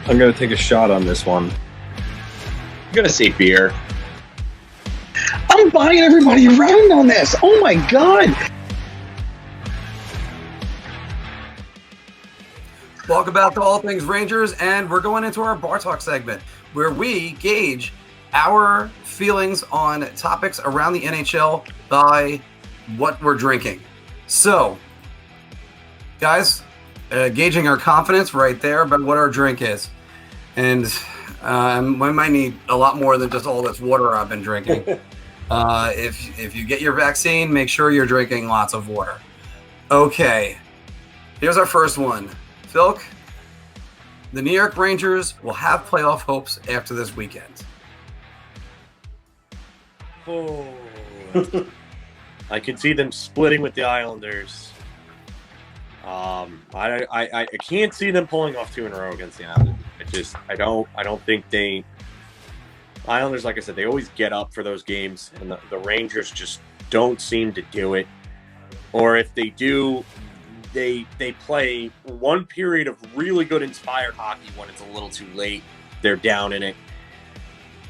I'm going to take a shot on this one. I'm going to say beer. I'm buying everybody around on this. Oh, my God. Welcome back to All Things Rangers, and we're going into our Bar Talk segment, where we gauge our feelings on topics around the NHL by what we're drinking. So, guys, gauging our confidence right there about what our drink is. And we might need a lot more than just all this water I've been drinking. If you get your vaccine, make sure you're drinking lots of water. Okay, here's our first one. Philk, the New York Rangers will have playoff hopes after this weekend. Oh. I can see them splitting with the Islanders. I can't see them pulling off 2 in a row against the Islanders. I don't think they. Islanders, like I said, they always get up for those games, and the Rangers just don't seem to do it. Or if they do, they play one period of really good inspired hockey when it's a little too late. They're down in it.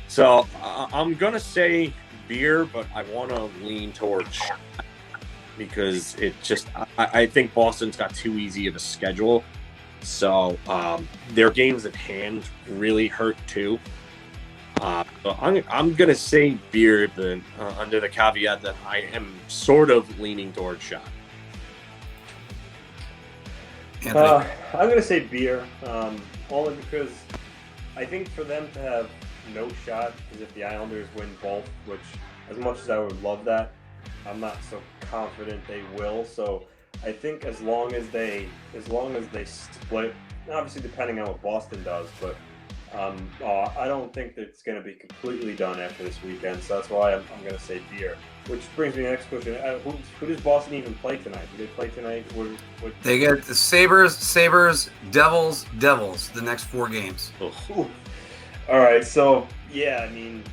So I'm going to say beer, but I want to lean towards shot because I think Boston's got too easy of a schedule. So their games at hand really hurt too. So I'm going to say beer, but under the caveat that I am sort of leaning towards shot. I'm going to say beer, only because I think for them to have no shot is if the Islanders win both, which as much as I would love that, I'm not so confident they will. So I think as long as they split, obviously depending on what Boston does, but I don't think that it's going to be completely done after this weekend. So that's why I'm going to say beer. Which brings me to the next question. Who does Boston even play tonight? Do they play tonight? They get the Sabres, Devils, the next 4 games. Ooh. All right, so yeah, I mean,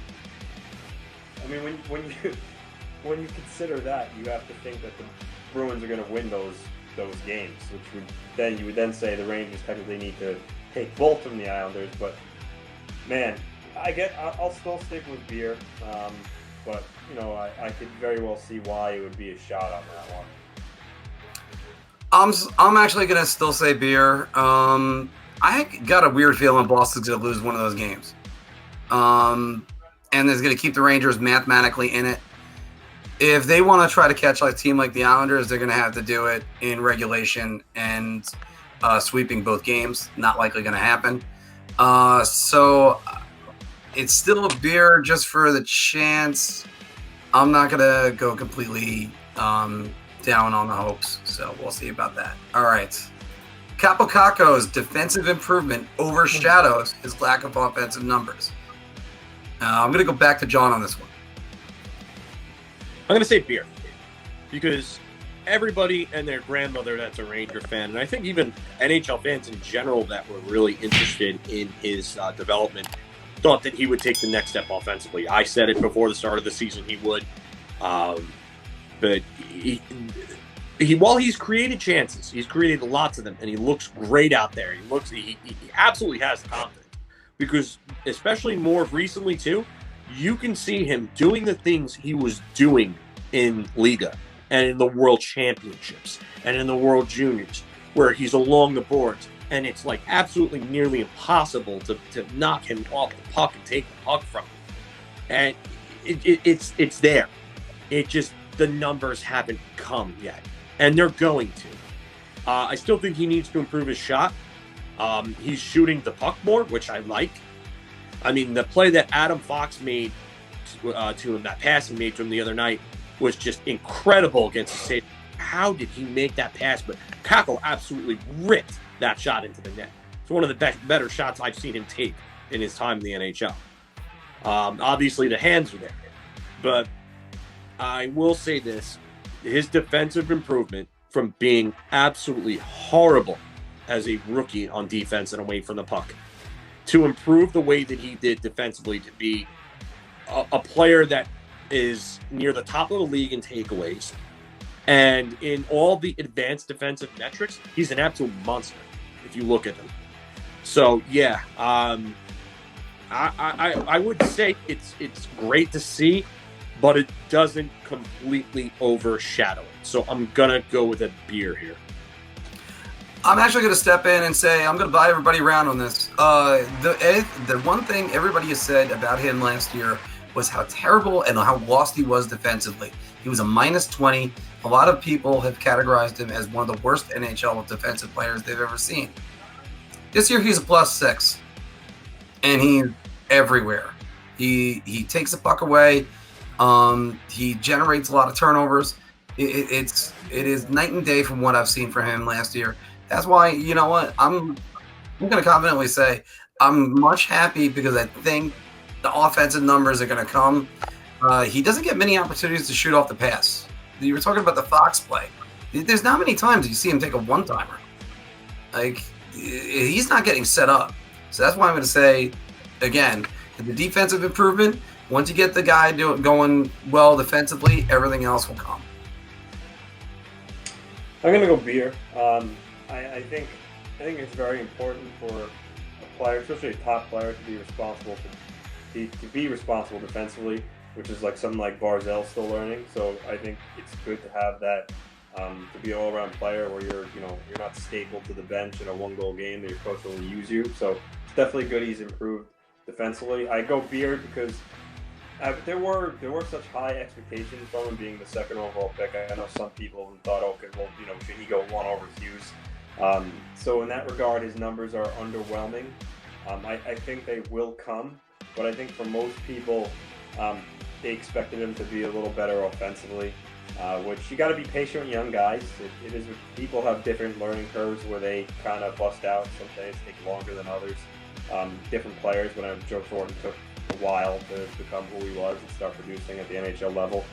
when you consider that, you have to think that the Bruins are going to win those games, which you would then say the Rangers technically need to take both from the Islanders. But man, I'll still stick with beer. But, I could very well see why it would be a shot on that one. I'm actually going to still say beer. I got a weird feeling Boston's going to lose one of those games. And is going to keep the Rangers mathematically in it. If they want to try to catch a team like the Islanders, they're going to have to do it in regulation and sweeping both games. Not likely going to happen. So it's still a beer just for the chance. I'm not going to go completely down on the hopes, so we'll see about that. All right. Kakko's defensive improvement overshadows his lack of offensive numbers. I'm going to go back to John on this one. I'm going to say beer because everybody and their grandmother that's a Ranger fan, and I think even NHL fans in general that were really interested in his development, thought that he would take the next step offensively. I said it before the start of the season he would. But he while he's created chances, he's created lots of them, and he looks great out there. He absolutely has the confidence. Because especially more recently too, you can see him doing the things he was doing in Liga and in the World Championships and in the World Juniors, where he's along the boards. And it's like absolutely nearly impossible to knock him off the puck and take the puck from him. And it's there. It just, the numbers haven't come yet. And they're going to. I still think he needs to improve his shot. He's shooting the puck more, which I like. I mean, the play that Adam Fox made to him, that pass he made to him the other night, was just incredible against the Sabres. How did he make that pass? But Kakko absolutely ripped that shot into the net. It's one of the better shots I've seen him take in his time in the NHL. Obviously, the hands are there. But I will say this. His defensive improvement from being absolutely horrible as a rookie on defense and away from the puck to improve the way that he did defensively, to be a player that is near the top of the league in takeaways. And in all the advanced defensive metrics, he's an absolute monster if you look at him. So yeah, I would say it's great to see, but it doesn't completely overshadow it. So I'm gonna go with a beer here. I'm actually going to step in and say I'm going to buy everybody around on this. The one thing everybody has said about him last year was how terrible and how lost he was defensively. He was a -20. A lot of people have categorized him as one of the worst NHL defensive players they've ever seen. This year he's a +6, and he's everywhere. He takes the puck away. He generates a lot of turnovers. It is night and day from what I've seen from him last year. That's why, you know what, I'm going to confidently say I'm much happy because I think the offensive numbers are going to come. He doesn't get many opportunities to shoot off the pass. You were talking about the Fox play. There's not many times you see him take a one-timer. Like, he's not getting set up. So that's why I'm going to say, again, the defensive improvement, once you get the guy going well defensively, everything else will come. I'm going to go beer. I think it's very important for a player, especially a top player, to be responsible defensively, which is like something like Barzal still learning. So I think it's good to have that, to be an all-around player where you're not stapled to the bench in a one-goal game that your coach will use you. So it's definitely good he's improved defensively. I go beer because there were such high expectations from him being the second overall pick. I know some people thought, okay, well, should he go one over Hughes? So in that regard, his numbers are underwhelming. I think they will come, but I think for most people, they expected him to be a little better offensively, which you got to be patient with young guys. It is, people have different learning curves where they kind of bust out. Some days take longer than others. Different players, but Joe Thornton took a while to become who he was and start producing at the NHL level.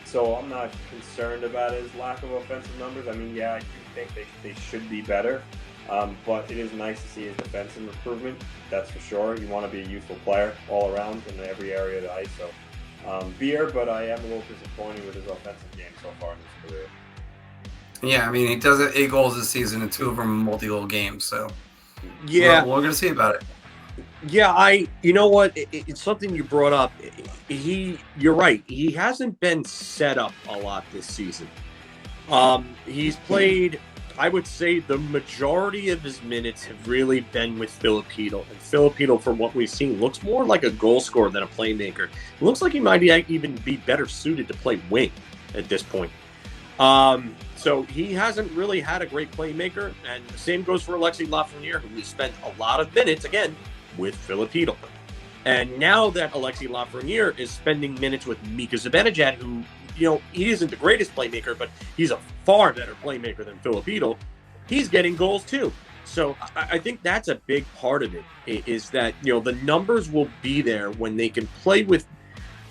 So I'm not concerned about his lack of offensive numbers. I mean, yeah, I do think they should be better, but it is nice to see his defensive improvement, that's for sure. You want to be a useful player all around in every area of the ice. So beer, but I am a little disappointed with his offensive game so far in his career. Yeah, I mean, he does have 8 goals this season and 2 of them multi-goal games, so yeah, we're going to see about it. Yeah, you know what? It's something you brought up. You're right. He hasn't been set up a lot this season. He's played, I would say, the majority of his minutes have really been with Filipino. And Filipino, from what we've seen, looks more like a goal scorer than a playmaker. It looks like he might even be better suited to play wing at this point. So he hasn't really had a great playmaker. And the same goes for Alexis Lafreniere, who spent a lot of minutes, again, with Filipino. And now that Alexis Lafreniere is spending minutes with Mika Zibabanejad, who, he isn't the greatest playmaker, but he's a far better playmaker than Filipino, he's getting goals too. So I think that's a big part of it, is that, the numbers will be there when they can play with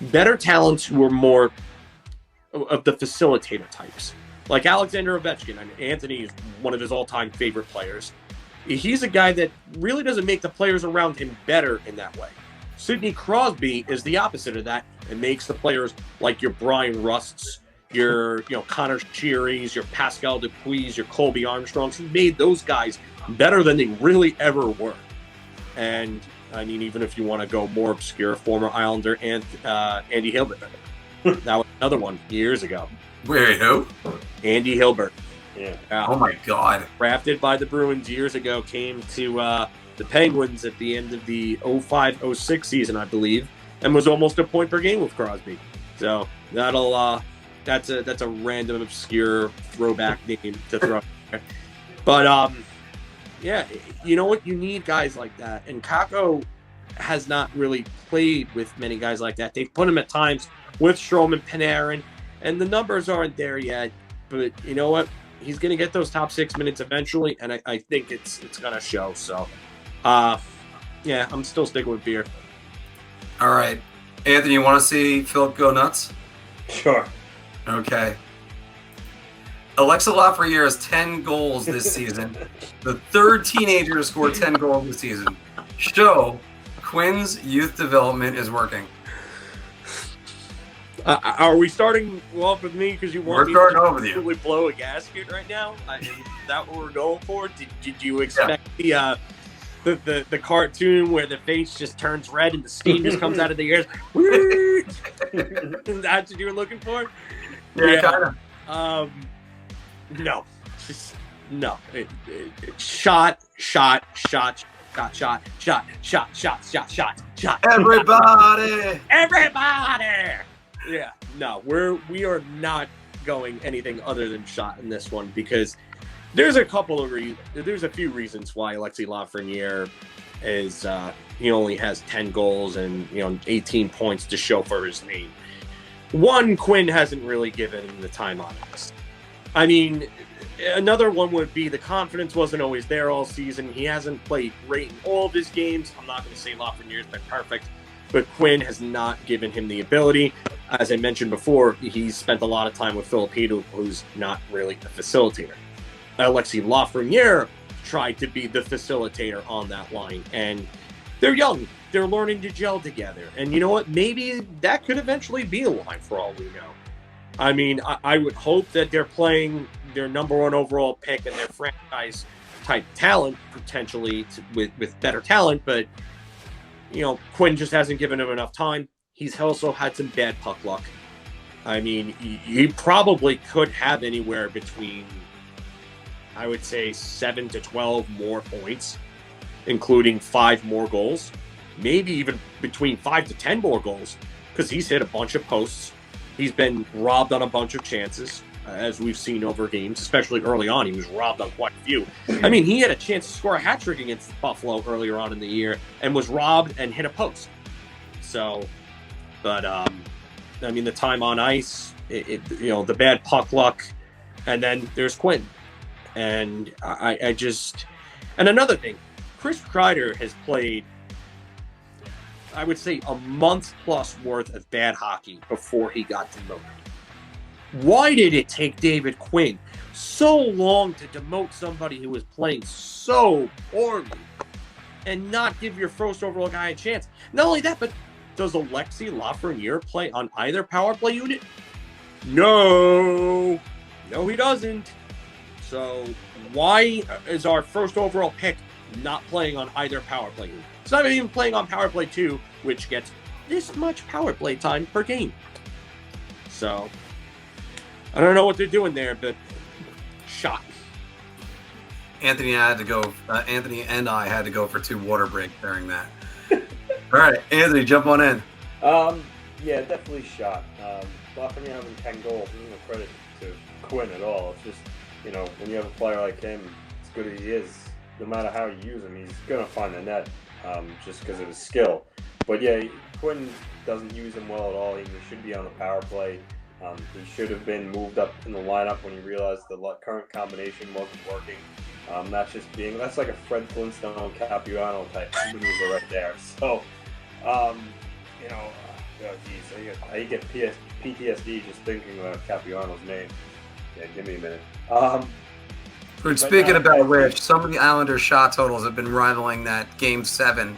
better talents who are more of the facilitator types. Like Alexander Ovechkin. I mean, Anthony is one of his all-time favorite players. He's a guy that really doesn't make the players around him better in that way. Sidney Crosby is the opposite of that and makes the players like your Brian Rusts, your Connor Shearys, your Pascal Dupuis, your Colby Armstrongs. He made those guys better than they really ever were. And I mean, even if you want to go more obscure, former Islander Andy Hilbert. That was another one years ago. Wait, who? Andy Hilbert. Yeah. Oh my God. Drafted by the Bruins years ago, came to the Penguins at the end of the 05-06 season, I believe, and was almost a point per game with Crosby. So that's a random obscure throwback name to throw there. But yeah, you know what? You need guys like that, and Kakko has not really played with many guys like that. They've put him at times with Strome and Panarin, and the numbers aren't there yet. But you know what? He's going to get those top 6 minutes eventually, and I think it's going to show. So, yeah, I'm still sticking with beer. All right. Anthony, you want to see Philip go nuts? Sure. Okay. Alexis Lafreniere has 10 goals this season. The third teenager to score 10 goals this season. Show Quinn's youth development is working. Are we starting off with me because you want me to really blow a gasket right now? Is that what we're going for? Did you expect the the cartoon where the face just turns red and the steam just comes out of the ears. That's what you were looking for? Yeah, kind of. No. No. Shot. Everybody. Yeah. No, we are not going anything other than shot in this one because there's a few reasons why Alexis Lafreniere is he only has 10 goals and 18 points to show for his name. One, Quinn hasn't really given him the time on this. I mean, another one would be the confidence wasn't always there all season. He hasn't played great in all of his games. I'm not going to say Lafreniere's been perfect, but Quinn has not given him the ability. As I mentioned before, he's spent a lot of time with Philip, who's not really a facilitator. Alexis Lafreniere tried to be the facilitator on that line, and they're young. They're learning to gel together. And you know what? Maybe that could eventually be a line for all we know. I mean, I would hope that they're playing their number one overall pick and their franchise-type talent, potentially, with better talent, but, Quinn just hasn't given him enough time. He's also had some bad puck luck. I mean, he probably could have anywhere between, I would say, 7 to 12 more points, including 5 more goals, maybe even between 5 to 10 more goals, because he's hit a bunch of posts. He's been robbed on a bunch of chances, as we've seen over games, especially early on. He was robbed on quite a few. I mean, he had a chance to score a hat trick against Buffalo earlier on in the year and was robbed and hit a post. So, but, I mean, the time on ice, the bad puck luck, and then there's Quinn. And and another thing, Chris Kreider has played, I would say, a month plus worth of bad hockey before he got demoted. Why did it take David Quinn so long to demote somebody who was playing so poorly and not give your first overall guy a chance? Not only that, but does Alexis Lafreniere play on either power play unit? No, he doesn't. So why is our first overall pick not playing on either power play unit? It's not even playing on power play 2, which gets this much power play time per game. So I don't know what they're doing there, but shot. Anthony and I had to go for 2 water breaks during that. All right, Anthony, jump on in. Yeah, definitely shot. Lafreniere having 10 goals, no credit to Quinn at all. It's just, when you have a player like him, as good as he is, no matter how you use him, he's going to find the net just because of his skill. But yeah, Quinn doesn't use him well at all. He should be on the power play. He should have been moved up in the lineup when he realized the current combination wasn't working. That's like a Fred Flintstone Capuano type maneuver right there. So, I get PTSD just thinking about Capuano's name. Yeah, give me a minute. Speaking about which, some of the Islanders' shot totals have been rivaling that Game 7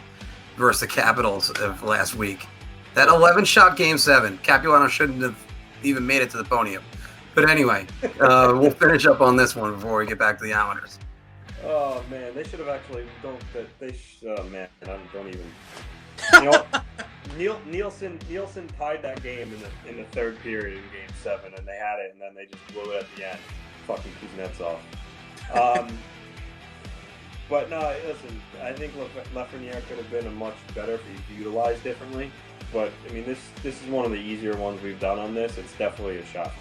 versus the Capitals of last week. That 11-shot Game 7, Capuano shouldn't have even made it to the podium. But anyway, we'll finish up on this one before we get back to the Islanders. Oh man, they should have actually don't even. Nielsen tied that game in the third period in Game 7, and they had it, and then they just blew it at the end. Fucking Kuznetsov. But no, listen, I think Lafreniere could have been much better if he utilized differently. But I mean, this is one of the easier ones we've done on this. It's definitely a shot.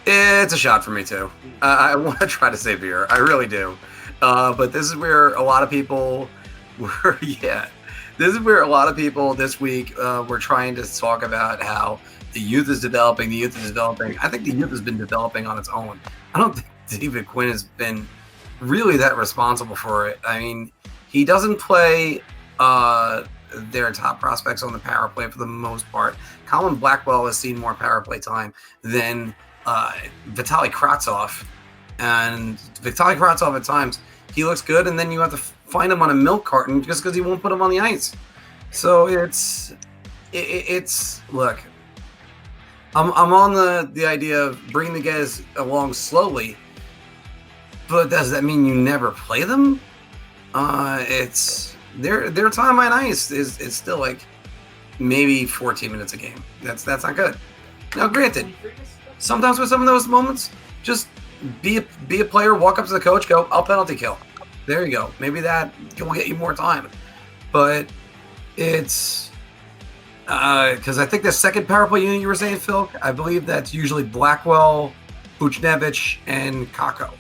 It's a shot for me too. I want to try to say beer. I really do. But this is where a lot of people were. This is where a lot of people this week were trying to talk about how the youth is developing. I think the youth has been developing on its own. I don't think David Quinn has been really that responsible for it. I mean, he doesn't play their top prospects on the power play for the most part. Colin Blackwell has seen more power play time than Vitaly Kravtsov. And Vitaly Kravtsov at times, he looks good, and then you have to find him on a milk carton just because he won't put him on the ice. So it's look, I'm on the idea of bringing the guys along slowly, but does that mean you never play them? It's their time on ice is still like maybe 14 minutes a game. That's not good. Now, granted, sometimes with some of those moments, just be a player, walk up to the coach, go, I'll penalty kill. There you go. Maybe that will get you more time. But it's because I think the second power play unit you were saying, Phil, I believe that's usually Blackwell, Buchnevich, and Kakko.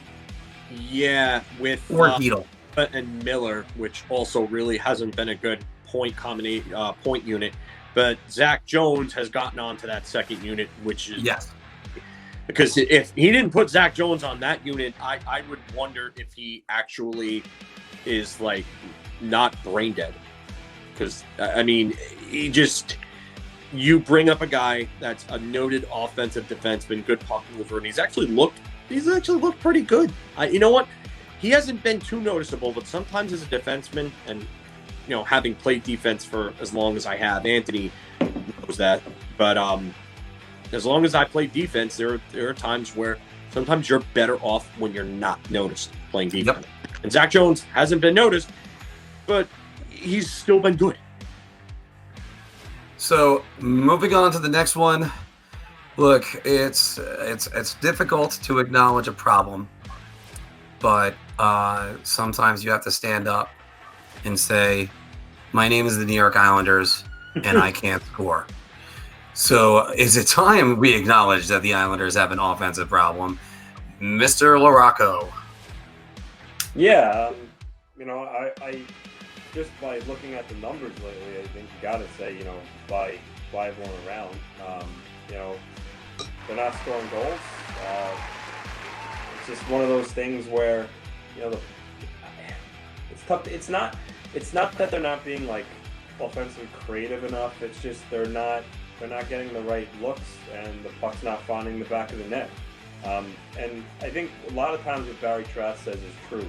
Yeah, with or Chytil and Miller, which also really hasn't been a good point unit. But Zach Jones has gotten onto that second unit, which is yes. Because if he didn't put Zach Jones on that unit, I would wonder if he actually is like not brain dead. Because I mean, you bring up a guy that's a noted offensive defenseman, good puck mover, and he's actually looked pretty good. You know what? He hasn't been too noticeable, but sometimes as a defenseman, and having played defense for as long as I have, Anthony knows that. But as long as I play defense, there are times where sometimes you're better off when you're not noticed playing defense. Yep. And Zach Jones hasn't been noticed, but he's still been good. So moving on to the next one. Look, it's difficult to acknowledge a problem, but sometimes you have to stand up and say, my name is the New York Islanders, and I can't score. So is it time we acknowledge that the Islanders have an offensive problem? Mr. LaRocco. Yeah, I just by looking at the numbers lately, I think you got to say, by 5-1 around, they're not scoring goals. It's just one of those things where, it's tough. It's not that they're not being like offensively creative enough. It's just they're not getting the right looks, and the puck's not finding the back of the net. And I think a lot of times what Barry Trotz says is true.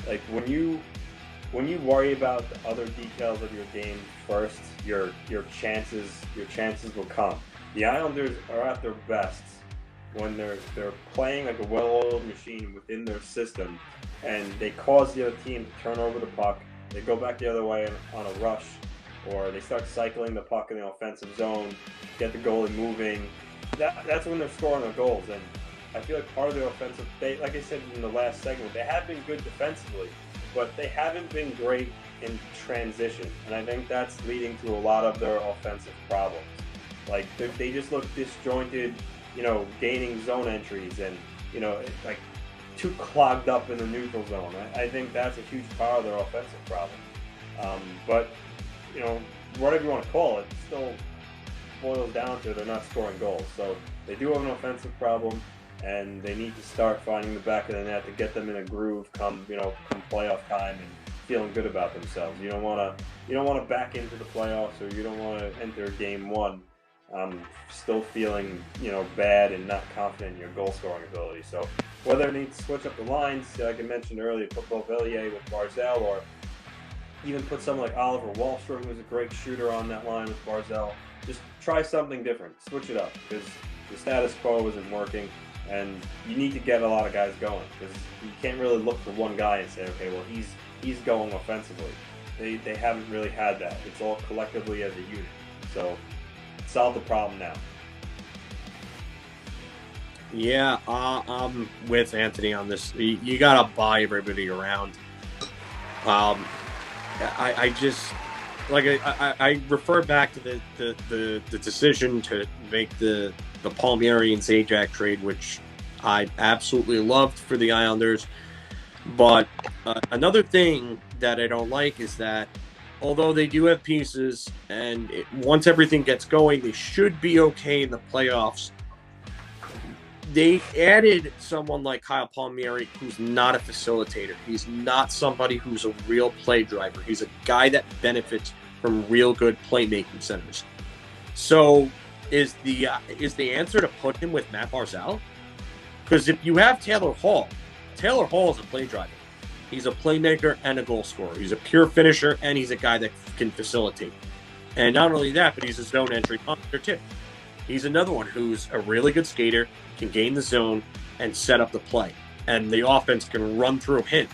Like when you worry about the other details of your game first, your chances will come. The Islanders are at their best when they're playing like a well-oiled machine within their system, and they cause the other team to turn over the puck. They go back the other way on a rush, or they start cycling the puck in the offensive zone, get the goalie moving. That's when they're scoring their goals. And I feel like part of their offensive, like I said in the last segment, they have been good defensively, but they haven't been great in transition. And I think that's leading to a lot of their offensive problems. Like they just look disjointed, gaining zone entries and, like too clogged up in the neutral zone. I think that's a huge part of their offensive problem. But, whatever you want to call it, it still boils down to they're not scoring goals. So they do have an offensive problem, and they need to start finding the back of the net to get them in a groove come playoff time and feeling good about themselves. You don't want to back into the playoffs, or you don't want to enter game one still feeling bad and not confident in your goal scoring ability. So whether it needs to switch up the lines, like I mentioned earlier, put Beuvillier with Barzal, or even put someone like Oliver Wahlstrom, who's a great shooter, on that line with Barzal. Just try something different, switch it up, because the status quo isn't working, and you need to get a lot of guys going, because you can't really look for one guy and say, okay, well he's going offensively. They haven't really had that. It's all collectively as a unit. So solve the problem now. Yeah, I'm with Anthony on this. You gotta buy everybody around. I just I refer back to the decision to make the Palmieri and Zajac trade, which I absolutely loved for the Islanders. But another thing that I don't like is that although they do have pieces, and once everything gets going, they should be okay in the playoffs. They added someone like Kyle Palmieri, who's not a facilitator. He's not somebody who's a real play driver. He's a guy that benefits from real good playmaking centers. So is the answer to put him with Matt Barzal? Because if you have Taylor Hall is a play driver. He's a playmaker and a goal scorer. He's a pure finisher, and he's a guy that can facilitate. And not only that, but he's a zone entry punter too. He's another one who's a really good skater, can gain the zone, and set up the play. and the offense can run through him.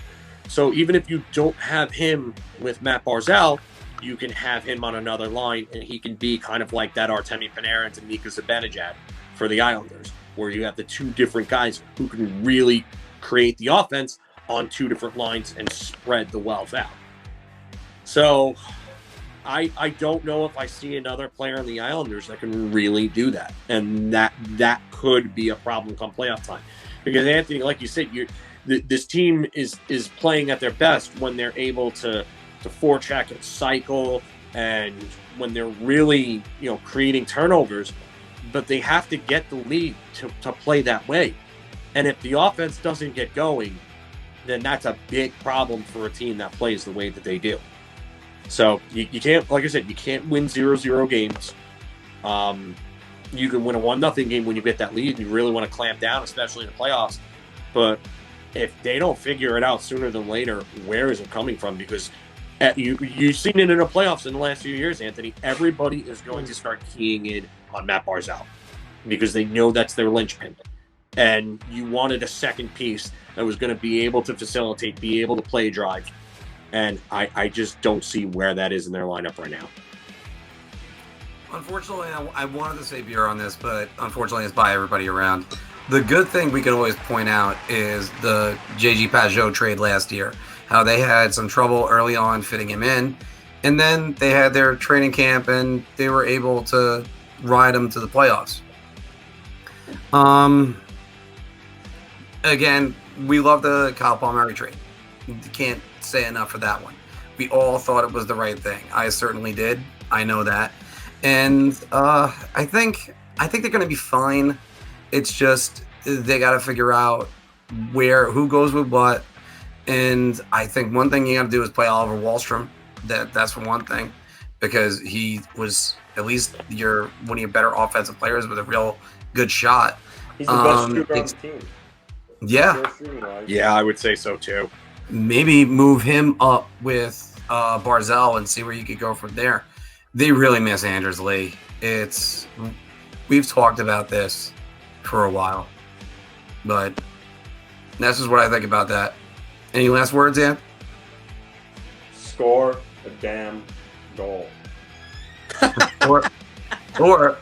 So even if you don't have him with Matt Barzal, you can have him on another line, and he can be kind of like that Artemi Panarin to Mika Zibabanejad for the Islanders, where you have the two different guys who can really create the offense on two different lines and spread the wealth out. So I don't know if I see another player on the Islanders that can really do that, and that could be a problem come playoff time. Because Anthony, like you said, this team is playing at their best when they're able to forecheck and cycle, and when they're really creating turnovers. But they have to get the lead to play that way. And if the offense doesn't get going, then that's a big problem for a team that plays the way that they do. So you can't, like I said, you can't win 0-0 games. You can win a 1-0 game when you get that lead, and you really want to clamp down, especially in the playoffs. But if they don't figure it out sooner than later, where is it coming from? Because you've seen it in the playoffs in the last few years, Anthony. Everybody is going to start keying in on Matt Barzal because they know that's their linchpin. And you wanted a second piece that was going to be able to facilitate, be able to play drive. And I just don't see where that is in their lineup right now. Unfortunately, I wanted to say Beer on this, but unfortunately it's by everybody around. The good thing we can always point out is the J.G. Pageau trade last year, how they had some trouble early on fitting him in, and then they had their training camp and they were able to ride him to the playoffs. Again, we love the Kyle Palmieri trade. You can't say enough for that one. We all thought it was the right thing. I certainly did. I know that. And I think they're going to be fine. It's just they got to figure out who goes with what. And I think one thing you got to do is play Oliver Wahlstrom. That's for one thing, because he was at least one of your better offensive players with a real good shot. He's the best shooter on the team. Yeah, I would say so too. Maybe move him up with Barzal and see where you could go from there. They really miss Anders Lee. We've talked about this for a while, but that's just what I think about that. Any last words, Ann? Score a damn goal. or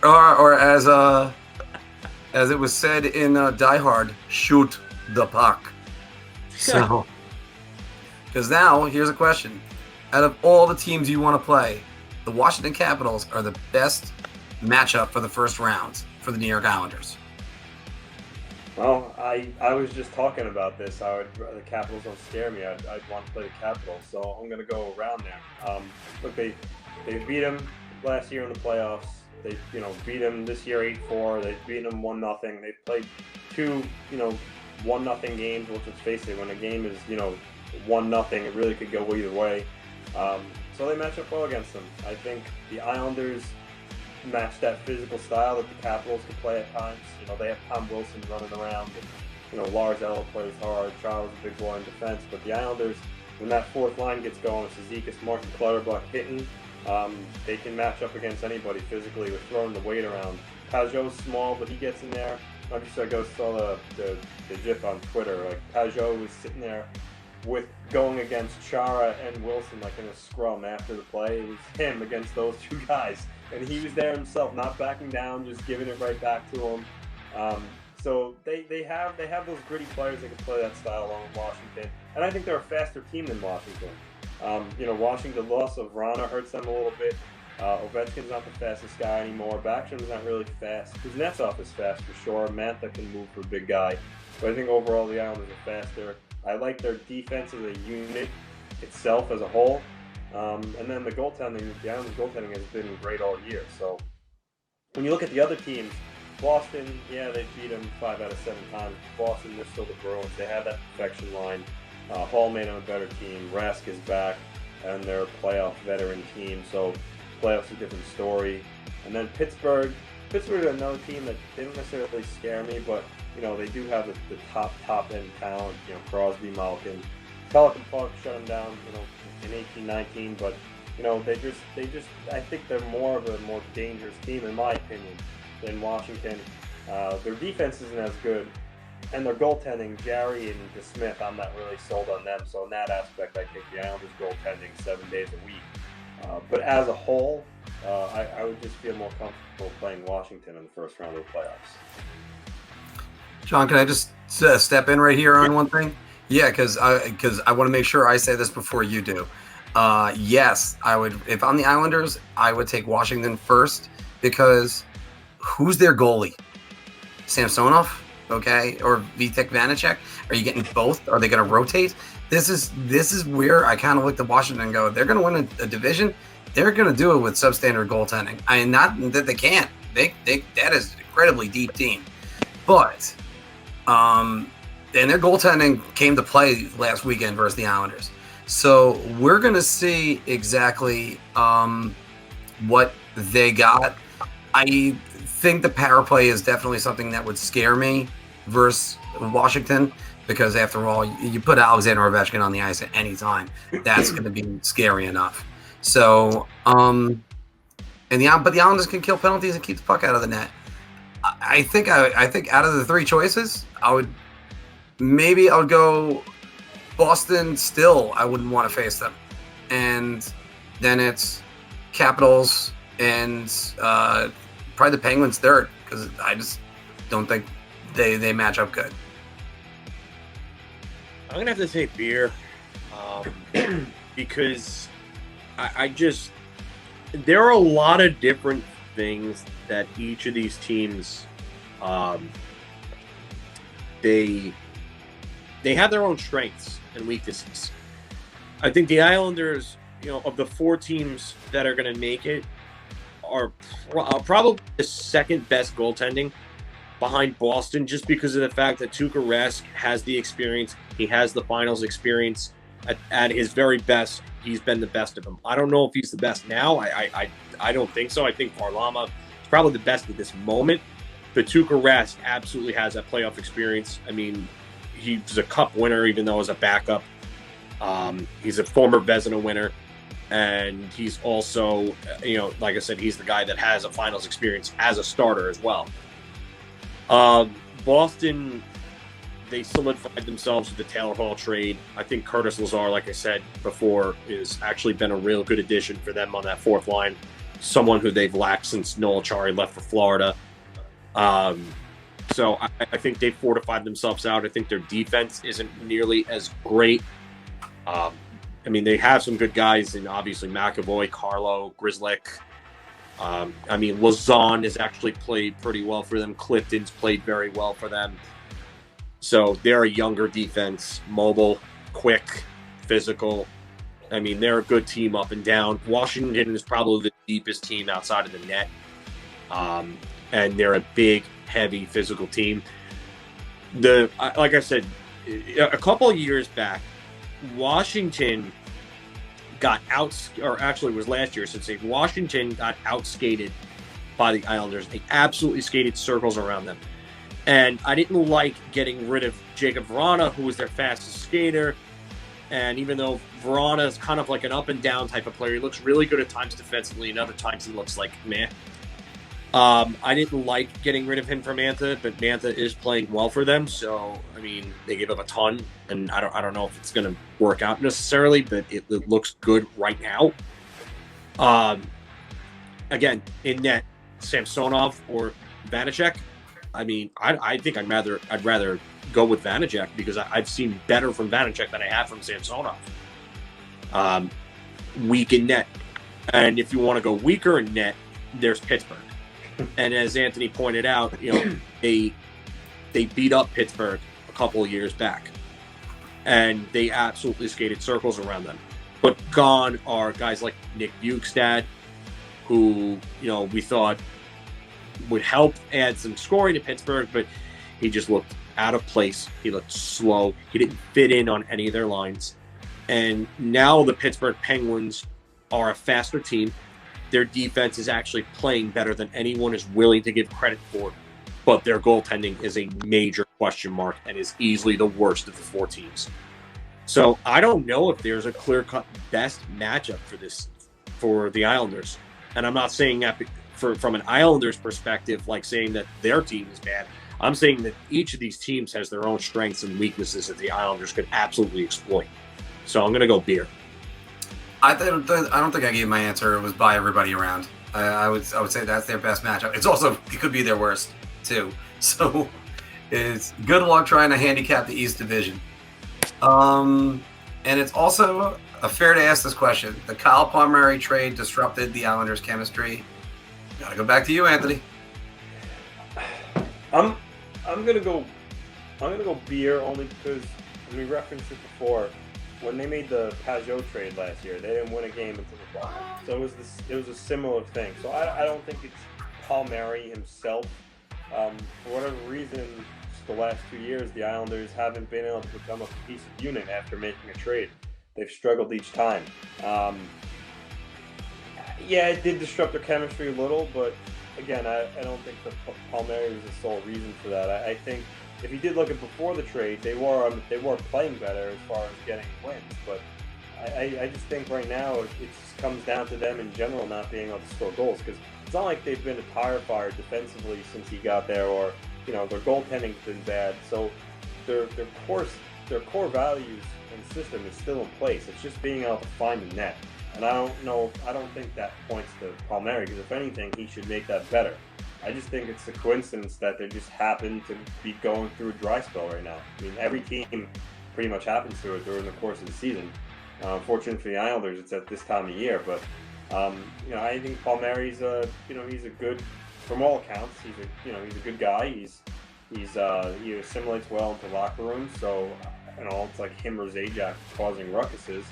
as it was said in Die Hard, shoot the puck. So, because now here's a question: out of all the teams you want to play, the Washington Capitals are the best matchup for the first round for the New York Islanders. Well, I was just talking about this. The Capitals don't scare me. I'd want to play the Capitals, so I'm going to go around there. Look, they beat them last year in the playoffs. They beat them this year 8-4. They beat them 1-0. They played two 1-0 games. Which, let's face it, when a game is 1-0, it really could go either way. So they match up well against them. I think the Islanders match that physical style that the Capitals can play at times. They have Tom Wilson running around, and Lars Eller plays hard. Charles is a big boy in defense, but the Islanders, when that fourth line gets going, Cizikas, Martin, Clutterbuck hitting, they can match up against anybody physically with throwing the weight around. Pageau's small, but he gets in there. I'm sure I saw the GIF on Twitter. Like Pageau was sitting there going against Chara and Wilson like in a scrum after the play. It was him against those two guys, and he was there himself, not backing down, just giving it right back to him. So they have those gritty players that can play that style along with Washington, and I think they're a faster team than Washington. Washington, the loss of Rana hurts them a little bit. Ovechkin's not the fastest guy anymore. Backstrom's not really fast. Kuznetsov is fast for sure. Mantha can move for a big guy, but I think overall the Islanders are faster. I like their defense as a unit itself as a whole. And then the goaltending, the Islanders' goaltending has been great all year. So when you look at the other teams, Boston, yeah, they beat them 5 out of 7 times. Boston, they're still the Bruins. They have that perfection line. Hall made them a better team. Rask is back, and they're a playoff veteran team. So playoffs are a different story. And then Pittsburgh is another team that didn't necessarily scare me, but they do have the top end talent. Crosby, Malkin, Pelech and Pullock shut them down. In 18-19, but they just I think they're more of a more dangerous team in my opinion than Washington. Their defense isn't as good, And their goaltending, Gary and DeSmith, I'm not really sold on them. So in that aspect, I think the Islanders goaltending 7 days a week. But as a whole, I would just feel more comfortable playing Washington in the first round of the playoffs. John, can I just step in right here on one thing? Yeah, because I want to make sure I say this before you do. Yes, I would. If I'm the Islanders, I would take Washington first because who's their goalie? Samsonov, okay, or Vitek Vanacek? Are you getting both? Are they going to rotate? This is where I kind of look at Washington and go, they're going to win a division. They're going to do it with substandard goaltending. I mean, not that they can't. They that is an incredibly deep team, but and their goaltending came to play last weekend versus the Islanders. So we're going to see exactly what they got. I think the power play is definitely something that would scare me versus Washington because, after all, you put Alexander Ovechkin on the ice at any time, that's going to be scary enough. So, but the Islanders can kill penalties and keep the puck out of the net. I think out of the three choices, I would go Boston. Still, I wouldn't want to face them, and then it's Capitals and probably the Penguins third because I just don't think they match up good. I'm gonna have to say beer because I just there are a lot of different things that each of these teams they have their own strengths and weaknesses. I think the Islanders, of the four teams that are going to make it, are probably the second best goaltending behind Boston, just because of the fact that Tuukka Rask has the experience. He has the finals experience. At his very best, he's been the best of them. I don't know if he's the best now. I don't think so. I think Varlarmov is probably the best at this moment. But Tuukka Rask absolutely has that playoff experience. I mean, he's a cup winner, even though as a backup. He's a former Vezina winner. And he's also, like I said, he's the guy that has a finals experience as a starter as well. Boston, they solidified themselves with the Taylor Hall trade. I think Curtis Lazar, like I said before, has actually been a real good addition for them on that fourth line. Someone who they've lacked since Noel Acciari left for Florida. So I think they've fortified themselves out. I think their defense isn't nearly as great. I mean, they have some good guys, and obviously McAvoy, Carlo, Grzelcyk. I mean, Lazon has actually played pretty well for them. Clifton's played very well for them. So they're a younger defense, mobile, quick, physical. I mean, they're a good team up and down. Washington is probably the deepest team outside of the net. And they're a big, heavy, physical team. Like I said, a couple of years back, Washington got was last year, since Washington got outskated by the Islanders. They absolutely skated circles around them. And I didn't like getting rid of Jacob Vrana, who was their fastest skater. And even though Vrana is kind of like an up and down type of player, he looks really good at times defensively, and other times he looks like meh. I didn't like getting rid of him for Mantha, but Mantha is playing well for them. So, I mean, they gave up a ton, and I don't know if it's going to work out necessarily, but it looks good right now. Again, in net, Samsonov or Vanacek. I mean, I think I'd rather go with Vanacek because I've seen better from Vanacek than I have from Samsonov. Weak in net, and if you want to go weaker in net, there's Pittsburgh. And as Anthony pointed out, they beat up Pittsburgh a couple of years back, and they absolutely skated circles around them. But gone are guys like Nick Bjugstad, who we thought would help add some scoring to Pittsburgh, but he just looked out of place. He looked slow. He didn't fit in on any of their lines. And now the Pittsburgh Penguins are a faster team. Their defense is actually playing better than anyone is willing to give credit for, but their goaltending is a major question mark and is easily the worst of the four teams. So I don't know if there's a clear-cut best matchup for the Islanders. And I'm not saying that from an Islanders perspective, like saying that their team is bad. I'm saying that each of these teams has their own strengths and weaknesses that the Islanders could absolutely exploit. So I'm going to go beer. I don't think I gave my answer. It was by everybody around. I would say that's their best matchup. It could be their worst too. So it's good luck trying to handicap the East Division. And it's also fair to ask this question. The Kyle Palmieri trade disrupted the Islanders' chemistry. Gotta go back to you, Anthony. I'm gonna go beer only because we referenced it before. When they made the Pajot trade last year, they didn't win a game until the final. So it was a similar thing. So I don't think it's Palmieri himself. For whatever reason, just the last 2 years, the Islanders haven't been able to become a cohesive unit after making a trade. They've struggled each time. Yeah, it did disrupt their chemistry a little, but again, I don't think that Palmieri was the sole reason for that. I think if you did look at before the trade, they were playing better as far as getting wins. But I just think right now it just comes down to them in general not being able to score goals, because it's not like they've been a tire fire defensively since he got there, or their goaltending's been bad. So their core values and system is still in place. It's just being able to find the net. And I don't think that points to Palmieri, because if anything, he should make that better. I just think it's a coincidence that they just happen to be going through a dry spell right now. I mean, every team pretty much happens to it during the course of the season. Fortunately for the Islanders, it's at this time of year. But I think Palmieri's he's a good, from all accounts, he's a good guy. He assimilates well into locker rooms. So it's like him or Zajac causing ruckuses.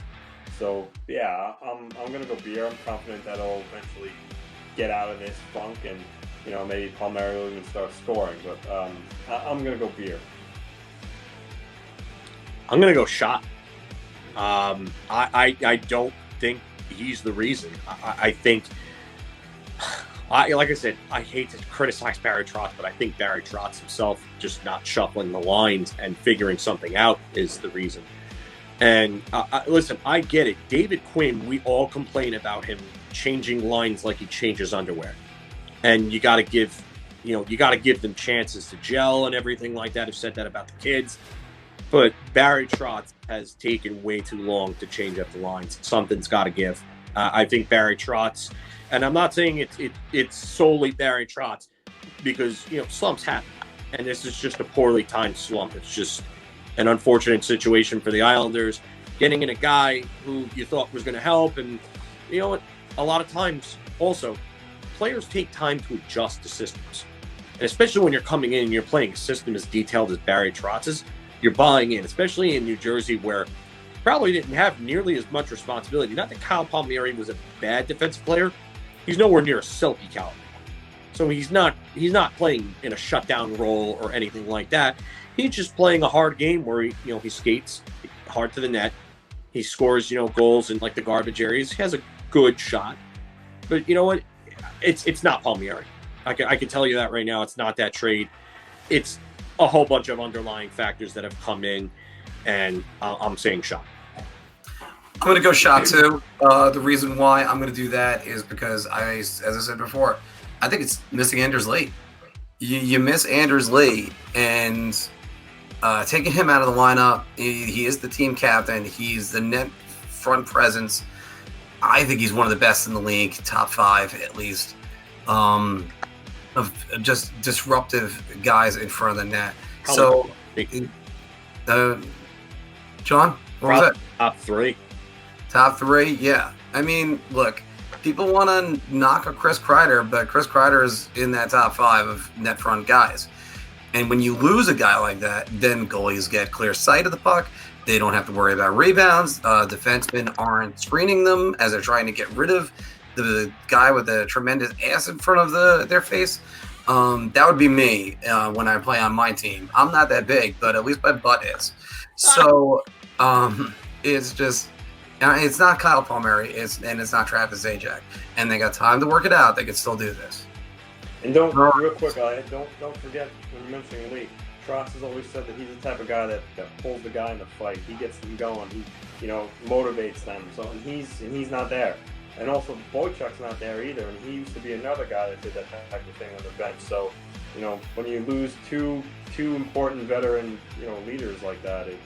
So yeah, I'm gonna go beer. I'm confident that he'll eventually get out of this funk, and maybe Palmieri will even start scoring. But I'm gonna go beer. I'm gonna go shot. I don't think he's the reason. I think, like I said, I hate to criticize Barry Trotz, but I think Barry Trotz himself just not shuffling the lines and figuring something out is the reason. And listen, I get it. David Quinn, we all complain about him changing lines like he changes underwear. And you got to give them chances to gel and everything like that. I've said that about the kids. But Barry Trotz has taken way too long to change up the lines. Something's got to give. I think Barry Trotz, and I'm not saying it's solely Barry Trotz, because slumps happen, and this is just a poorly timed slump. It's just an unfortunate situation for the Islanders, getting in a guy who you thought was going to help. And you know what? A lot of times also, players take time to adjust to systems. And especially when you're coming in and you're playing a system as detailed as Barry Trotz's, you're buying in, especially in New Jersey, where probably didn't have nearly as much responsibility. Not that Kyle Palmieri was a bad defensive player. He's nowhere near a Selke caliber. So he's not playing in a shutdown role or anything like that. He's just playing a hard game where he skates hard to the net. He scores, goals in like the garbage areas. He has a good shot. But you know what? It's not Palmieri. I can tell you that right now. It's not that trade. It's a whole bunch of underlying factors that have come in, and I'm saying shot. I'm going to go shot too. The reason why I'm going to do that is because as I said before, I think it's missing Anders Lee. You miss Anders Lee, and taking him out of the lineup, he is the team captain. He's the net front presence. I think he's one of the best in the league, top 5 at least, of just disruptive guys in front of the net. So, John, what was it? Top 3. Top 3, yeah. I mean, look, people want to knock a Chris Kreider, but Chris Kreider is in that top 5 of net front guys. And when you lose a guy like that, then goalies get clear sight of the puck. They don't have to worry about rebounds. Defensemen aren't screening them as they're trying to get rid of the guy with the tremendous ass in front of their face. That would be me when I play on my team. I'm not that big, but at least my butt is. So it's just, it's not Kyle Palmieri, and it's not Travis Zajac. And they got time to work it out. They could still do this. And real quick, don't forget when you're mentioning Lee, Trotz has always said that he's the type of guy that pulls the guy in the fight. He gets them going. He motivates them. So and he's not there. And also Boychuk's not there either. And he used to be another guy that did that type of thing on the bench. So when you lose two important veteran, leaders like that, it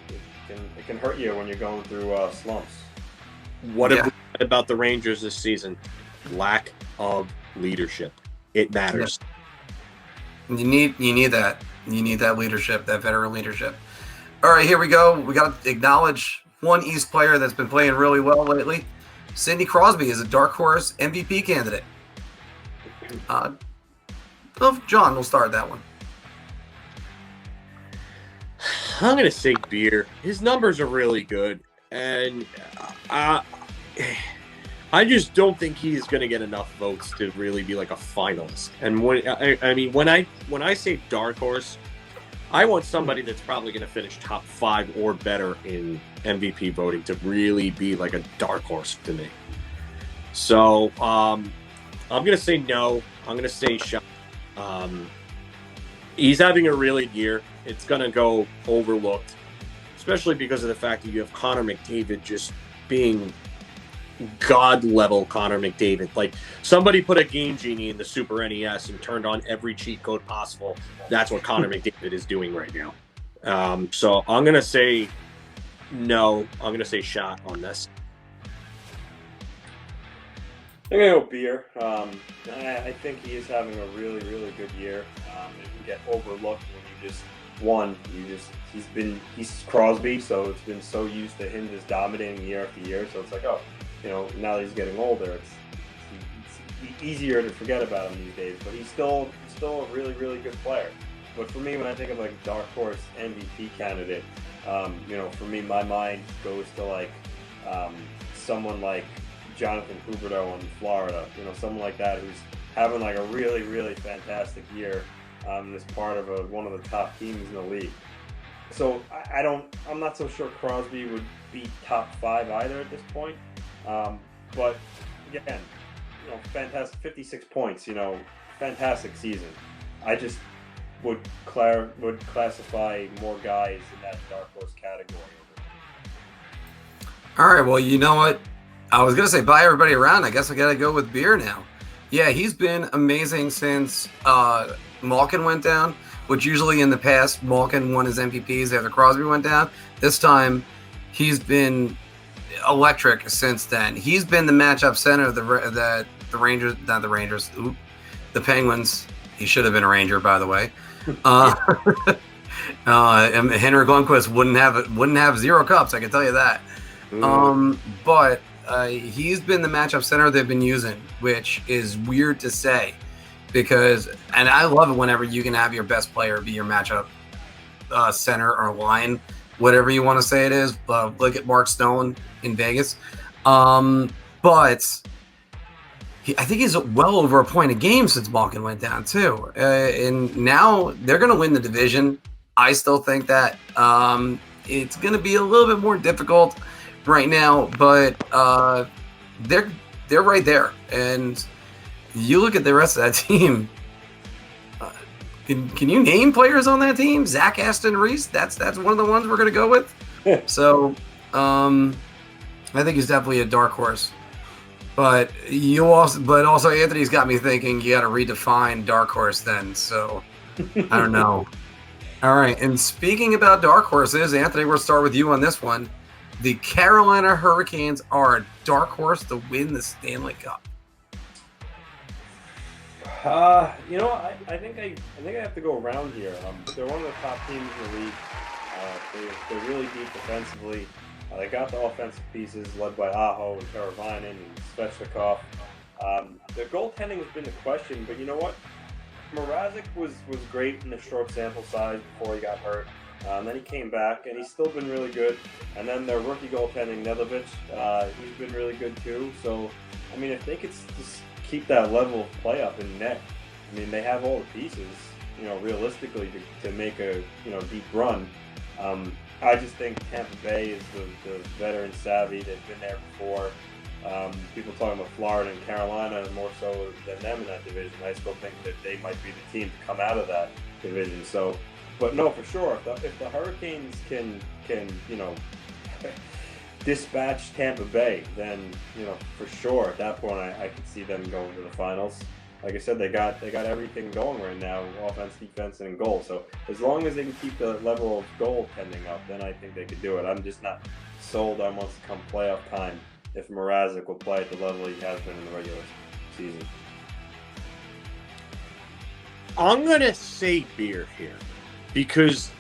can hurt you when you're going through slumps. What have we said about the Rangers this season? Lack of leadership. It matters. Yeah. You need that. You need that leadership, that veteran leadership. All right, here we go. We got to acknowledge one East player that's been playing really well lately. Sidney Crosby is a dark horse MVP candidate. John, we'll start that one. I'm going to say Beer. His numbers are really good, and I just don't think he's going to get enough votes to really be like a finalist. And when I say dark horse, I want somebody that's probably going to finish top 5 or better in MVP voting to really be like a dark horse to me. So I'm going to say no. I'm going to say shot. He's having a really good year. It's going to go overlooked, especially because of the fact that you have Connor McDavid just being God-level Connor McDavid. Like, somebody put a Game Genie in the Super NES and turned on every cheat code possible. That's what Connor McDavid is doing right now. So I'm going to say no. I'm going to say shot on this. I'm going to go Beer. I think he is having a really, really good year. It can get overlooked when he's Crosby, so it's been so used to him just dominating year after year. So it's like, now that he's getting older, it's easier to forget about him these days. But he's still a really, really good player. But for me, when I think of like dark horse MVP candidate, for me, my mind goes to someone like Jonathan Huberdeau in Florida. Someone like that who's having like a really, really fantastic year. As part of one of the top teams in the league. So I'm not so sure Crosby would be top 5 either at this point. But again, fantastic, 56 points, fantastic season. I just would classify more guys in that dark horse category. All right, well, you know what? I was going to say bye everybody around. I guess I got to go with Beer now. Yeah, he's been amazing since Malkin went down, which usually in the past, Malkin won his MVPs after Crosby went down. This time, he's been electric since then. He's been the matchup center of the Rangers, not the Rangers, the Penguins. He should have been a Ranger, by the way. And Henrik Lundqvist wouldn't have 0 cups, I can tell you that. But he's been the matchup center they've been using, which is weird to say and I love it whenever you can have your best player be your matchup center or line, whatever you want to say it is. Look at Mark Stone in Vegas. But I think he's well over a point a game since Malkin went down too. And now they're going to win the division. I still think that it's going to be a little bit more difficult right now, but they're right there. And you look at the rest of that team. Can you name players on that team? Zach Aston Reese. That's one of the ones we're going to go with. So I think he's definitely a dark horse. But also Anthony's got me thinking you got to redefine dark horse then. So I don't know. All right. And speaking about dark horses, Anthony, we'll start with you on this one. The Carolina Hurricanes are a dark horse to win the Stanley Cup. I think I have to go around here. They're one of the top teams in the league. They're really deep defensively. They got the offensive pieces led by Aho and Teravainen and Svechnikov. Their goaltending has been the question, but you know what? Mrazek was great in the short sample size before he got hurt. Then he came back, and he's still been really good. And then their rookie goaltending, Nedovic, he's been really good too. So, if they could just keep that level of play up in net, they have all the pieces, realistically to make a, deep run. I just think Tampa Bay is the veteran savvy. They've been there before. People talking about Florida and Carolina more so than them in that division. I still think that they might be the team to come out of that division. So, but no, for sure, if the Hurricanes can dispatch Tampa Bay, then for sure at that point I could see them going to the finals. like I said, they got everything going right now, offense, defense, and in goal. So as long as they can keep the level of goaltending up, then I think they could do it. I'm just not sold on once it come playoff time if Mrazek will play at the level he has been in the regular season. I'm going to say beer here because,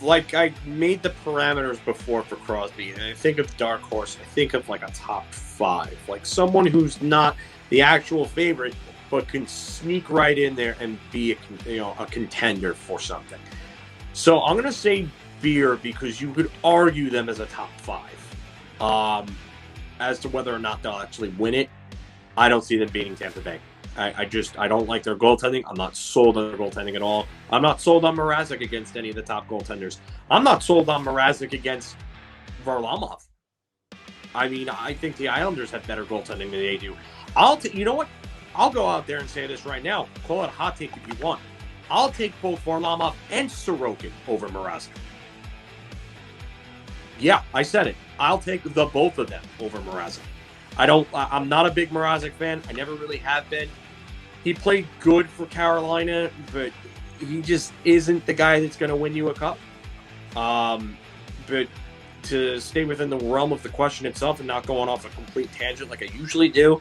like, I made the parameters before for Crosby, and I think of dark horse, I think of like a top 5, like someone who's not the actual favorite, but can sneak right in there and be a contender for something. So I'm going to say beer because you could argue them as a top 5. As to whether or not they'll actually win it, I don't see them beating Tampa Bay. I don't like their goaltending. I'm not sold on their goaltending at all. I'm not sold on Mrazek against any of the top goaltenders. I'm not sold on Mrazek against Varlarmov. I mean, I think the Islanders have better goaltending than they do. You know what? I'll go out there and say this right now. Call it a hot take if you want. I'll take both Varlarmov and Sorokin over Mrazek. Yeah, I said it. I'll take the both of them over Mrazek. I'm not a big Mrazek fan. I never really have been. He played good for Carolina, but he just isn't the guy that's going to win you a cup. But to stay within the realm of the question itself and not going off a complete tangent like I usually do,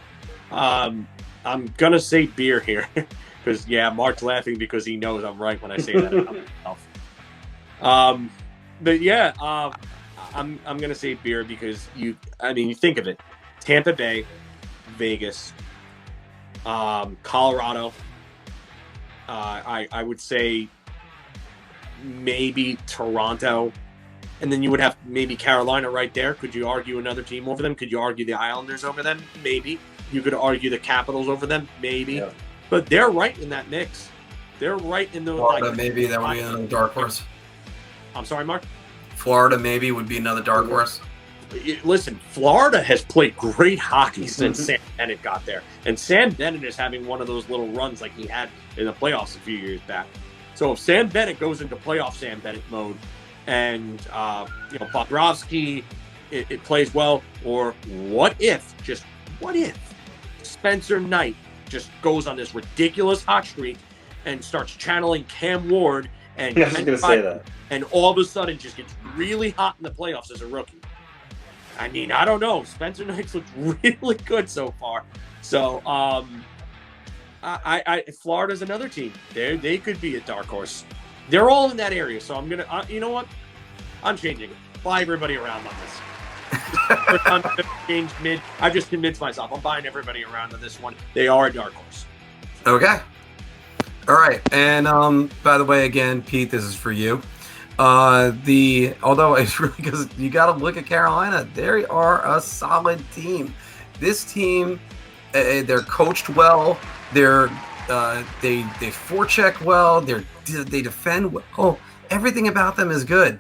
I'm going to say beer here. Because, yeah, Mark's laughing because he knows I'm right when I say that about myself. But, yeah, I'm going to say beer because you think of it. Tampa Bay, Vegas, Colorado. I would say maybe Toronto. And then you would have maybe Carolina right there. Could you argue another team over them? Could you argue the Islanders over them? Maybe. You could argue the Capitals over them? Maybe. Yeah. But they're right in that mix. They're right in the... Florida, maybe. That would be another dark horse. I'm sorry, Mark? Florida maybe would be another dark horse. Listen, Florida has played great hockey since Sam Bennett got there. And Sam Bennett is having one of those little runs like he had in the playoffs a few years back. So if Sam Bennett goes into playoff Sam Bennett mode and, Bobrovsky, it plays well, or what if Spencer Knight just goes on this ridiculous hot streak and starts channeling Cam Ward and, I was going to say that. And all of a sudden just gets really hot in the playoffs as a rookie. I mean, I don't know. Spencer Knight's looked really good so far. So, Florida's another team. They could be a dark horse. They're all in that area. So I'm gonna. You know what? I'm changing it. Buy everybody around on this. I'm gonna change mid. I've just convinced myself. I'm buying everybody around on this one. They are a dark horse. Okay. All right. And by the way, again, Pete, this is for you. Although it's really because you got to look at Carolina, they are a solid team. This team, they're coached well. They forecheck well. They defend well. Oh, everything about them is good.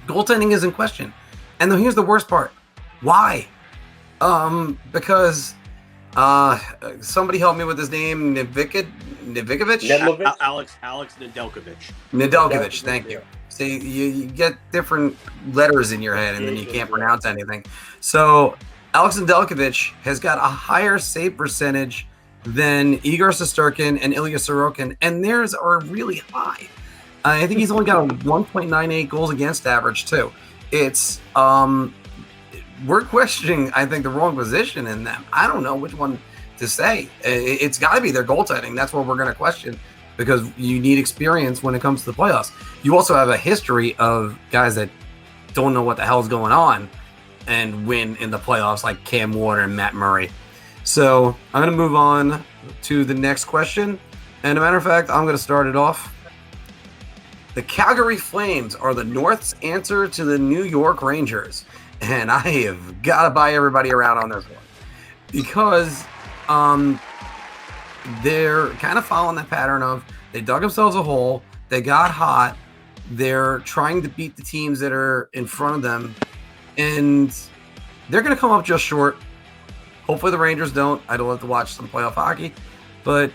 Goaltending is in question. And then here's the worst part. Why? Because somebody help me with his name. Nedeljkovic? Alex Nedeljkovic. Nedeljkovic, thank you. See, you get different letters in your head, and then you can't pronounce anything. So Alex Nedeljkovic has got a higher save percentage than Igor Shesterkin and Ilya Sorokin, and theirs are really high. I think he's only got a 1.98 goals against average, too. It's we're questioning, I think, the wrong position in them. I don't know which one to say. It's got to be their goaltending. That's what we're going to question, because you need experience when it comes to the playoffs. You also have a history of guys that don't know what the hell's going on and win in the playoffs, like Cam Ward and Matt Murray. So I'm going to move on to the next question. And a matter of fact, I'm going to start it off. The Calgary Flames are the North's answer to the New York Rangers. And I have got to buy everybody around on this one, because they're kind of following that pattern of they dug themselves a hole, they got hot, they're trying to beat the teams that are in front of them, and they're going to come up just short. Hopefully the Rangers don't. I don't have to watch some playoff hockey, but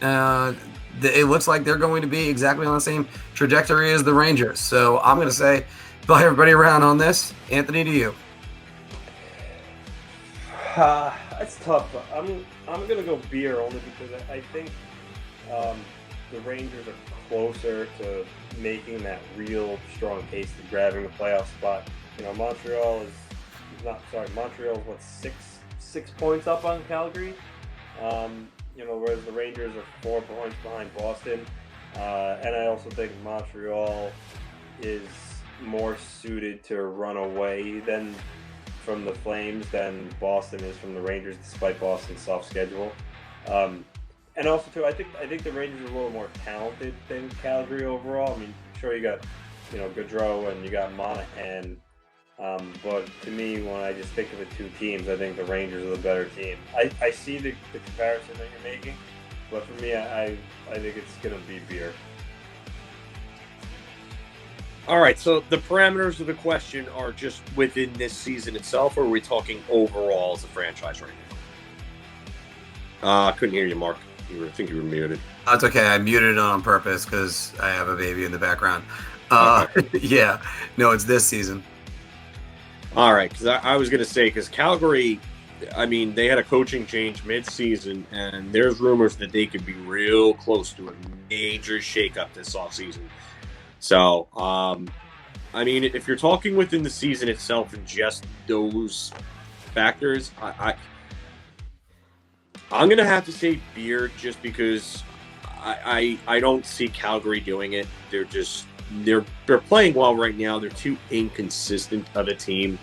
it looks like they're going to be exactly on the same trajectory as the Rangers. So I'm going to say buy everybody around on this. Anthony, to you. That's tough. I'm gonna go beer only because I think the Rangers are closer to making that real strong case to grabbing the playoff spot. Montreal's what, six points up on Calgary. Whereas the Rangers are 4 points behind Boston. And I also think Montreal is more suited to run away from the Flames than Boston is from the Rangers, despite Boston's soft schedule. And also, too, I think the Rangers are a little more talented than Calgary overall. I mean, sure, you got, Gaudreau and you got Monahan. But to me, when I just think of the two teams, I think the Rangers are the better team. I see the comparison that you're making, but for me, I think it's going to be beer. All right, so the parameters of the question are just within this season itself, or are we talking overall as a franchise right now? I couldn't hear you, Mark. I think you were muted. That's okay. I muted it on purpose because I have a baby in the background. Yeah. No, it's this season. All right, because I was going to say, because Calgary, I mean, they had a coaching change mid-season, and there's rumors that they could be real close to a major shakeup this offseason. So, I mean, if you're talking within the season itself and just those factors, I'm going to have to say beer just because I don't see Calgary doing it. They're playing well right now. They're too inconsistent of a team.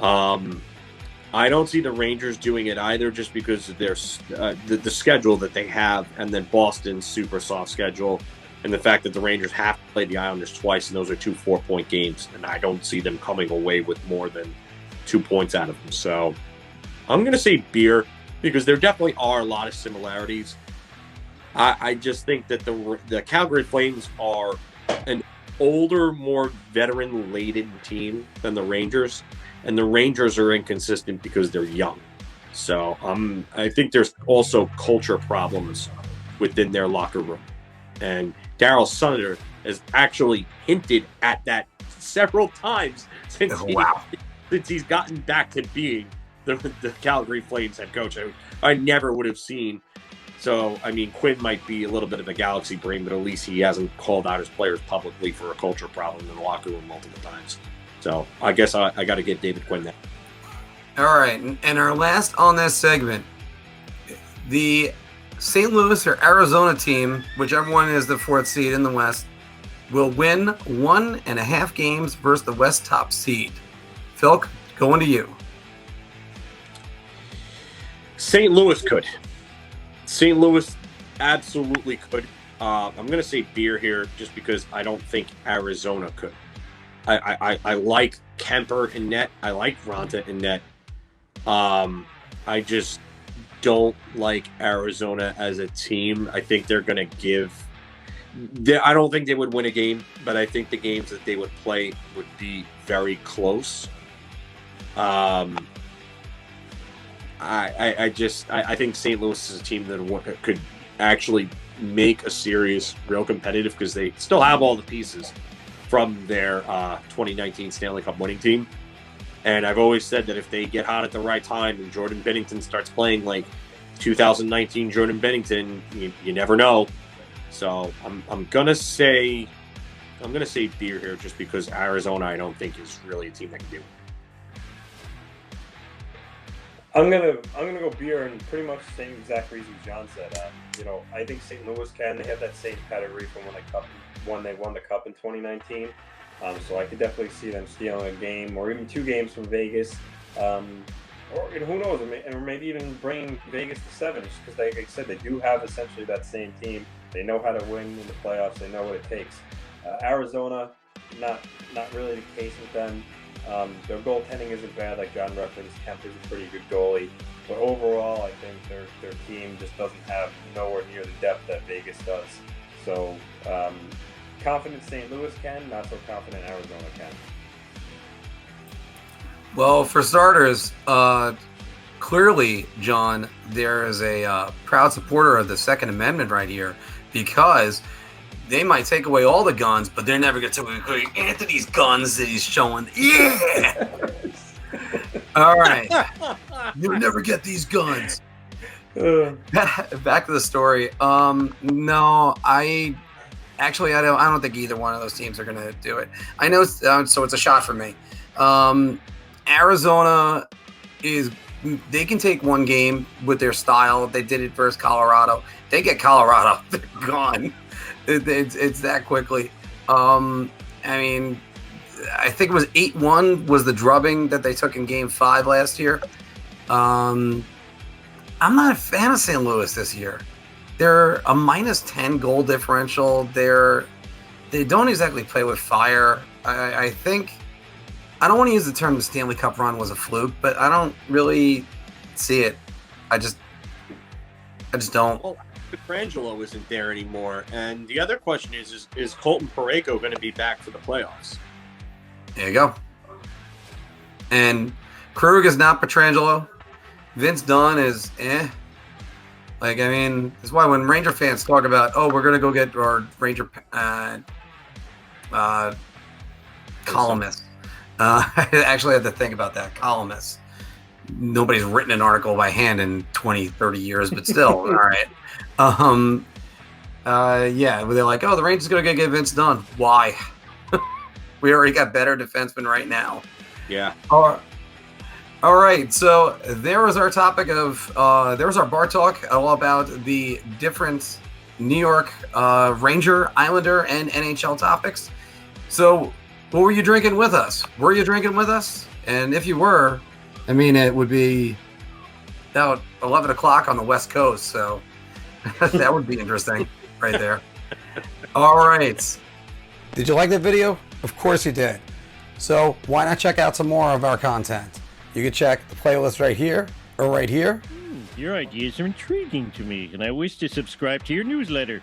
I don't see the Rangers doing it either just because of their the schedule that they have, and then Boston's super soft schedule, and the fact that the Rangers have to play the Islanders twice, and those are 2 4-point games, and I don't see them coming away with more than 2 points out of them. So I'm going to say beer because there definitely are a lot of similarities. I just think that the Calgary Flames are an older, more veteran-laden team than the Rangers, and the Rangers are inconsistent because they're young. So I think there's also culture problems within their locker room. And Darryl Sutter has actually hinted at that several times since he's gotten back to being the Calgary Flames head coach. I never would have seen. So, I mean, Quinn might be a little bit of a galaxy brain, but at least he hasn't called out his players publicly for a culture problem in the locker room multiple times. So, I guess I got to get David Quinn there. All right. And our last on this segment, the St. Louis or Arizona team, whichever one is the 4th seed in the West, will win 1.5 games versus the West top seed. Phil, going to you. St. Louis could. St. Louis absolutely could. I'm going to say beer here just because I don't think Arizona could. I like Kemper in net. I like Ranta in net. I just don't like Arizona as a team. I think they're going to give... I don't think they would win a game, but I think the games that they would play would be very close. I think St. Louis is a team that could actually make a series real competitive because they still have all the pieces from their 2019 Stanley Cup winning team. And I've always said that if they get hot at the right time and Jordan Binnington starts playing like 2019 Jordan Binnington, you never know. So I'm gonna say beer here just because Arizona I don't think is really a team that can do it. I'm gonna go beer, and pretty much the same exact reason John said. I think St. Louis can. They have that same pedigree from when they won the Cup in 2019. So I could definitely see them stealing a game or even 2 games from Vegas. Or who knows, or maybe even bringing Vegas to 7, just because, like I said, they do have essentially that same team. They know how to win in the playoffs. They know what it takes. Arizona, not really the case with them. Their goaltending isn't bad, like John referenced. Kemper's a pretty good goalie, but overall, I think their team just doesn't have nowhere near the depth that Vegas does. So, confident St. Louis can, not so confident Arizona can. Well, for starters, clearly, John, there is a proud supporter of the Second Amendment right here because they might take away all the guns, but they're never going to take away Anthony's guns that he's showing. Yeah! All right. You'll never get these guns. Back to the story. No, I don't think either one of those teams are going to do it. I know, so it's a shot for me. Arizona they can take one game with their style. They did it versus Colorado. They get Colorado, they're gone. It's that quickly. I mean, I think it was 8-1 was the drubbing that they took in Game 5 last year. I'm not a fan of St. Louis this year. They're a -10 goal differential. They don't exactly play with fire. I think I don't want to use the term the Stanley Cup run was a fluke, but I don't really see it. I just don't. Well, Pietrangelo isn't there anymore, and the other question is Colton Parayko going to be back for the playoffs? There you go. And Krug is not Pietrangelo. Vince Dunn is Like, I mean, that's why when Ranger fans talk about, oh, we're going to go get our Ranger columnists. I actually had to think about that. Columnists. Nobody's written an article by hand in 20, 30 years, but still, all right. Yeah, they're like, oh, the Rangers going to get Vince Dunn. Why? We already got better defensemen right now. Yeah. All right, so there was our topic of there was our bar talk all about the different New York Ranger, Islander, and NHL topics. So what were you drinking with us? Were you drinking with us? And if you were, I mean, it would be about 11 o'clock on the West Coast, so that would be interesting right there. All right. Did you like that video? Of course you did. So why not check out some more of our content? You can check the playlist right here or right here. Your ideas are intriguing to me, and I wish to subscribe to your newsletter.